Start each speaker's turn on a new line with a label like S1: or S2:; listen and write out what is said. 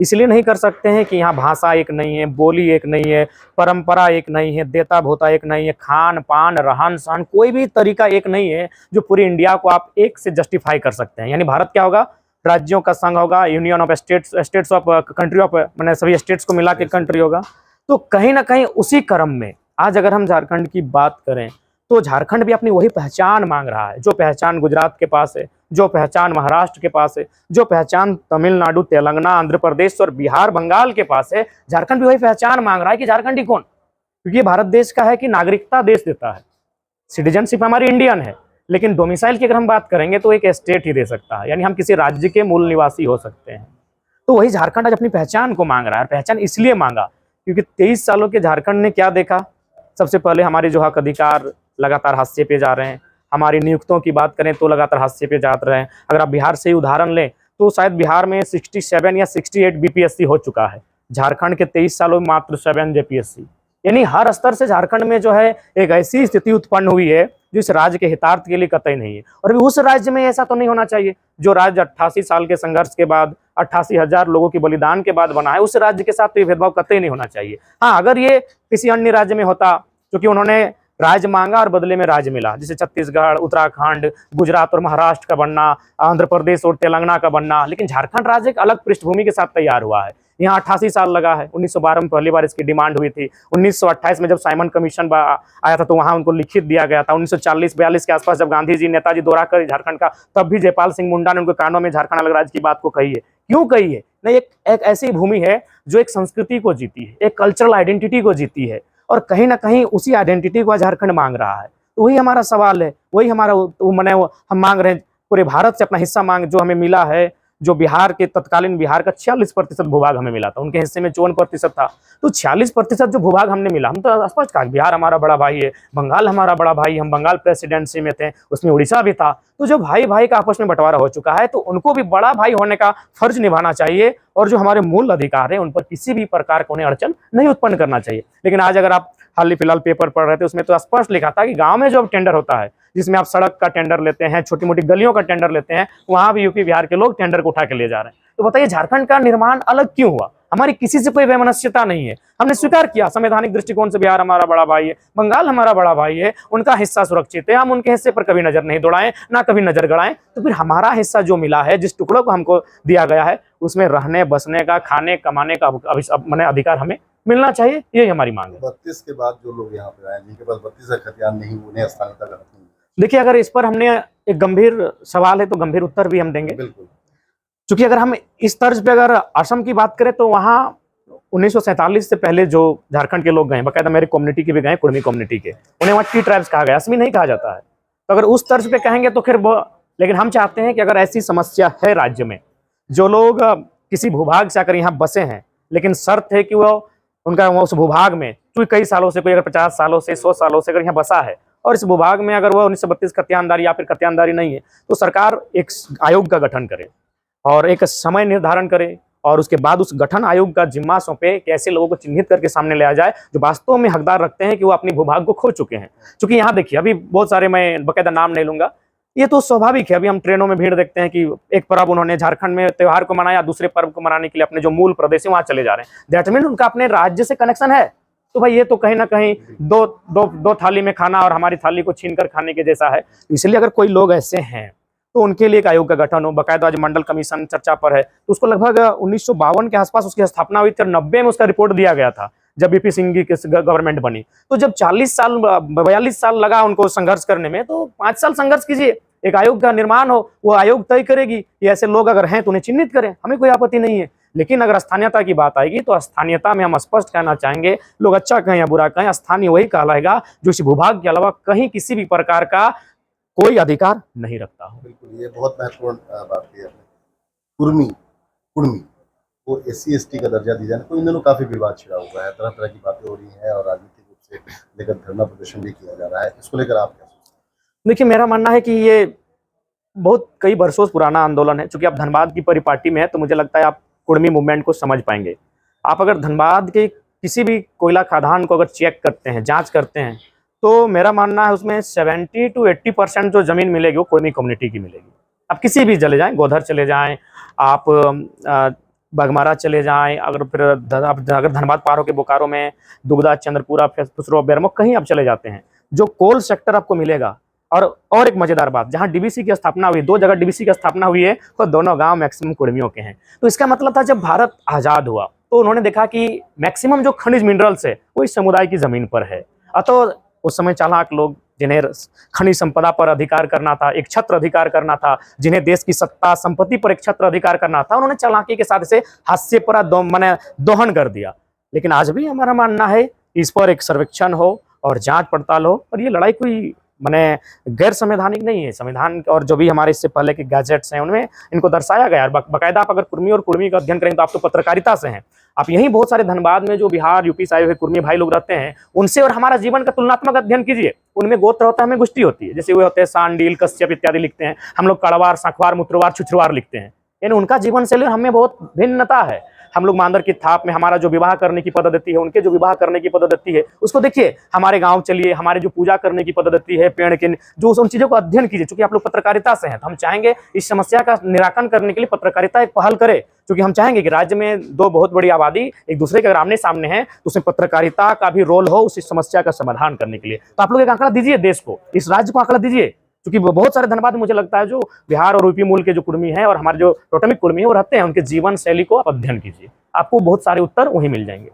S1: इसलिए नहीं कर सकते हैं कि यहाँ भाषा एक नहीं है, बोली एक नहीं है, परंपरा एक नहीं है, देता भोता एक नहीं है, खान पान रहन सहन कोई भी तरीका एक नहीं है जो पूरी इंडिया को आप एक से जस्टिफाई कर सकते हैं। यानी भारत क्या होगा, राज्यों का संघ होगा, union of states, states of country of, मैंने सभी स्टेट्स को मिला के कंट्री होगा। तो कहीं ना कहीं उसी क्रम में आज अगर हम झारखंड की बात करें तो झारखंड भी अपनी वही पहचान मांग रहा है, जो पहचान गुजरात के पास है, जो पहचान महाराष्ट्र के पास है, जो पहचान तमिलनाडु, तेलंगाना, आंध्र प्रदेश और बिहार, बंगाल के पास है। झारखंड भी वही पहचान मांग रहा है कि झारखंडी कौन, क्योंकि ये भारत देश का है कि नागरिकता देश देता है, सिटीजनशिप हमारी इंडियन है, लेकिन डोमिसाइल की अगर हम बात करेंगे तो एक स्टेट ही दे सकता है, यानी हम किसी राज्य के मूल निवासी हो सकते हैं। तो वही झारखंड आज अपनी पहचान को मांग रहा है। पहचान इसलिए मांगा क्योंकि 23 सालों के झारखंड ने क्या देखा। सबसे पहले हमारे जो हक अधिकार लगातार हाशिए पे जा रहे हैं, हमारी नियुक्तों की बात करें तो लगातार हाशिए पे जा रहे हैं। अगर आप बिहार से ही उदाहरण लें तो शायद बिहार में 67 या 68 बीपीएससी हो चुका है, झारखंड के 23 सालों में मात्र 7 जेपीएससी। यानी हर स्तर से झारखंड में जो है एक ऐसी स्थिति उत्पन्न हुई है जो इस राज्य के हितार्थ के लिए कतई नहीं है। और अभी उस राज्य में ऐसा तो नहीं होना चाहिए जो राज्य 88 साल के संघर्ष के बाद 88,000 लोगों के बलिदान के बाद बना है, उस राज्य के साथ तो ये भेदभाव कतई नहीं होना चाहिए। हाँ, अगर ये किसी अन्य राज्य में होता, क्योंकि उन्होंने राज्य मांगा और बदले में राज्य मिला, जैसे छत्तीसगढ़, उत्तराखंड, गुजरात और महाराष्ट्र का बनना, आंध्र प्रदेश और तेलंगाना का बनना, लेकिन झारखंड राज्य एक अलग पृष्ठभूमि के साथ तैयार हुआ है। यहाँ 88 साल लगा है, 1912 में पहली बार इसकी डिमांड हुई थी, 1928 में जब साइमन कमीशन आया था तो वहाँ उनको लिखित दिया गया था, 1940-42 के आसपास जब गांधी जी नेताजी दौरा कर झारखंड का, तब भी जयपाल सिंह मुंडा ने उनके कानों में झारखंड अलग राज्य की बात को कही है। क्यों कही है? नहीं, एक ऐसी भूमि है जो एक संस्कृति को जीती है, एक कल्चरल आइडेंटिटी को जीती है, और कहीं ना कहीं उसी आइडेंटिटी को झारखंड मांग रहा है। तो वही हमारा सवाल है, वही हमारा मैंने हम मांग रहे हैं पूरे भारत से अपना हिस्सा मांग, जो हमें मिला है, जो बिहार के तत्कालीन बिहार का 46% भूभाग हमें मिला था, उनके हिस्से में 54% था। तो 46% जो भूभाग हमने मिला, हम तो स्पष्ट कहा बिहार हमारा बड़ा भाई है, बंगाल हमारा बड़ा भाई, हम बंगाल प्रेसिडेंसी में थे, उसमें उड़ीसा भी था। तो जो भाई भाई का आपस में बंटवारा हो चुका है तो उनको भी बड़ा भाई होने का फर्ज निभाना चाहिए, और जो हमारे मूल अधिकार है उन पर किसी भी प्रकार का उन्हें अड़चन नहीं उत्पन्न करना चाहिए। लेकिन आज अगर आप हाल फिलहाल पेपर पढ़ रहे थे, उसमें तो स्पष्ट लिखा था कि गांव में जो टेंडर होता है, जिसमें आप सड़क का टेंडर लेते हैं, छोटी मोटी गलियों का टेंडर लेते हैं, वहां भी यूपी बिहार के लोग टेंडर को उठा के ले जा रहे हैं। तो बताइए झारखंड का निर्माण अलग क्यों हुआ? हमारी किसी से कोई वैमनस्यता नहीं है, हमने स्वीकार किया संवैधानिक दृष्टिकोण से बिहार हमारा बड़ा भाई है, बंगाल हमारा बड़ा भाई है, उनका हिस्सा सुरक्षित है, हम उनके हिस्से पर कभी नजर नहीं दौड़ाएं, ना कभी नजर गड़ाएं। तो फिर हमारा हिस्सा जो मिला है, जिस टुकड़ों को हमको दिया गया है, उसमें रहने बसने का, खाने कमाने का मैंने अधिकार हमें मिलना चाहिए, यही हमारी मांग है।
S2: 32 के बाद जो लोग यहाँ पे आए जिनके पास 32 का खतियान नहीं, उन्हें स्थानीयता का हक नहीं।
S1: देखिए, अगर इस पर हमने एक गंभीर सवाल है तो गंभीर उत्तर भी हम देंगे।
S2: बिल्कुल,
S1: क्योंकि अगर हम इस तर्ज पे अगर असम की बात करें तो वहाँ 1947 से पहले जो झारखंड के लोग गए, बाकायदा मेरी कम्युनिटी के भी गए, कुर्मी कम्युनिटी के, उन्हें वहाँ टी ट्राइब्स कहा गया, असमी नहीं कहा जाता है। तो अगर उस तर्ज पे कहेंगे तो फिर वो, लेकिन हम चाहते हैं कि अगर ऐसी समस्या है राज्य में, जो लोग किसी भूभाग से आकर यहाँ बसे हैं, लेकिन शर्त है कि वो उनका उस भूभाग में, क्योंकि कई सालों से, कोई अगर 50 सालों से 100 सालों से अगर यहाँ बसा है और इस भूभाग में अगर वो 1932 खतियानदारी या फिर खतियानदारी नहीं है, तो सरकार एक आयोग का गठन करे और एक समय निर्धारण करे, और उसके बाद उस गठन आयोग का जिम्मा सौंपे कि ऐसे लोगों को चिन्हित करके सामने लाया जाए जो वास्तव में हकदार रखते हैं कि वो अपनी भूभाग को खो चुके हैं। क्योंकि यहाँ देखिए, अभी बहुत सारे, मैं बाकायदा नाम नहीं लूंगा, ये तो स्वाभाविक है, अभी हम ट्रेनों में भीड़ देखते हैं कि एक पर्व उन्होंने झारखंड में त्योहार को मनाया, दूसरे पर्व को मनाने के लिए अपने जो मूल प्रदेश है वहां चले जा रहे हैं। दैट मीन उनका अपने राज्य से कनेक्शन है। तो भाई ये तो कहीं ना कहीं दो थाली में खाना और हमारी थाली को छीन कर खाने के जैसा है। इसलिए अगर कोई लोग ऐसे हैं तो उनके लिए एक आयोग का गठन हो, बाकायदा आज मंडल कमीशन चर्चा पर है, तो उसको लगभग 1952 के आसपास उसकी स्थापना हुई थी और 90 में उसका रिपोर्ट दिया गया था जब बीपी सिंह की गवर्नमेंट बनी। तो जब 42 साल लगा उनको संघर्ष करने में, तो 5 साल संघर्ष कीजिए, एक आयोग का निर्माण हो, वो आयोग तय करेगी कि ऐसे लोग अगर हैं तो उन्हें चिन्हित करें, हमें कोई आपत्ति नहीं है। लेकिन अगर स्थानीयता की बात आएगी तो स्थानीयता में हम स्पष्ट कहना चाहेंगे, लोग अच्छा कहें या बुरा कहें, स्थानीय वही कहलाएगा जो इस भूभाग के अलावा कहीं किसी भी प्रकार का कोई अधिकार नहीं रखता हो।
S2: बिल्कुल, ये बहुत महत्वपूर्ण बात की आपने। कुर्मी कुर्मी को SC/ST का दर्जा दी जाए, तो इन दिनों काफी विवाद छिड़ा हुआ है, तरह तरह की बातें हो रही हैं और राजनीतिक रूप से लेकर धरना प्रदर्शन भी किया जा रहा है। इसको लेकर आप क्या सोचते हैं?
S1: देखिए, मेरा मानना है कि ये बहुत कई वर्षों से पुराना आंदोलन है। चूंकि आप धनबाद की परिपाटी में है तो मुझे लगता है आप कुर्मी मूवमेंट को समझ पाएंगे। आप अगर धनबाद के किसी भी कोयला खदान को अगर चेक करते हैं, जांच करते हैं, तो मेरा मानना है उसमें 70 to 80% जो जमीन मिलेगी वो कुर्मी कम्युनिटी की मिलेगी। आप किसी भी चले जाएं, गोधर चले जाएं, आप बघमारा चले जाएं, अगर फिर अगर धनबाद पार होकर बोकारो में दुगदा, चंद्रपुरा, फुसरो, बेरमो, कहीं आप चले जाते हैं, जो कोल सेक्टर आपको मिलेगा। और एक मजेदार बात, जहां डीबीसी की स्थापना हुई, 2 जगह डीबीसी की स्थापना हुई है, तो दोनों गांव मैक्सिमम कुर्मियों के हैं। तो इसका मतलब था, जब भारत आजाद हुआ तो उन्होंने देखा कि मैक्सिमम जो खनिज मिनरल्स है वो इस समुदाय की जमीन पर है। अतः उस समय चालाक लोग, जिन्हें खनिज संपदा पर अधिकार करना था, एक छत्र अधिकार करना था, जिन्हें देश की सत्ता संपत्ति पर एक छत्र अधिकार करना था, उन्होंने चालाकी के साथ इसे हास्यपरा माने दोहन कर दिया। लेकिन आज भी हमारा मानना है इस पर एक सर्वेक्षण हो और जांच पड़ताल हो, और ये लड़ाई कोई माने गैर संवैधानिक नहीं है। संविधान और जो भी हमारे इससे पहले के गैजेट्स हैं उनमें इनको दर्शाया गया है। बाकायदा आप अगर कुर्मी और कुर्मी का अध्ययन करें तो आप तो पत्रकारिता से हैं, आप यहीं बहुत सारे धनबाद में जो बिहार यूपी से आए हुए कुर्मी भाई लोग रहते हैं, उनसे और हमारा जीवन का तुलनात्मक अध्ययन कीजिए। उनमें गोत्र होता है, हमें गोष्ठी होती है। जैसे वे होते हैं सांडील, कश्यप इत्यादि लिखते हैं, हम लोग कड़वार, सांखवार, मुत्रवार, छुछुरवार लिखते हैं। यानी उनका जीवन शैली हमें बहुत भिन्नता है। हम लोग मांदर की थाप में हमारा जो विवाह करने की पद्धति है, उनके जो विवाह करने की पद्धति है, उसको देखिए। हमारे गांव चलिए, हमारे जो पूजा करने की पद्धति है, पेड़ के जो उन चीजों को अध्ययन कीजिए। क्योंकि आप लोग पत्रकारिता से हैं, तो हम चाहेंगे इस समस्या का निराकरण करने के लिए पत्रकारिता एक पहल करे। क्योंकि हम चाहेंगे कि राज्य में 2 बहुत बड़ी आबादी एक दूसरे के अगर आमने सामने है, तो उसमें पत्रकारिता का भी रोल हो उस समस्या का समाधान करने के लिए। तो आप लोग एक आंकड़ा दीजिए, देश को, इस राज्य को आंकड़ा दीजिए। क्योंकि बहुत सारे धनबाद मुझे लगता है जो बिहार और यूपी मूल के जो कुर्मी हैं और हमारे जो टोटमिक कुर्मी है वो रहते हैं, उनके जीवन शैली को आप अध्ययन कीजिए, आपको बहुत सारे उत्तर वहीं मिल जाएंगे।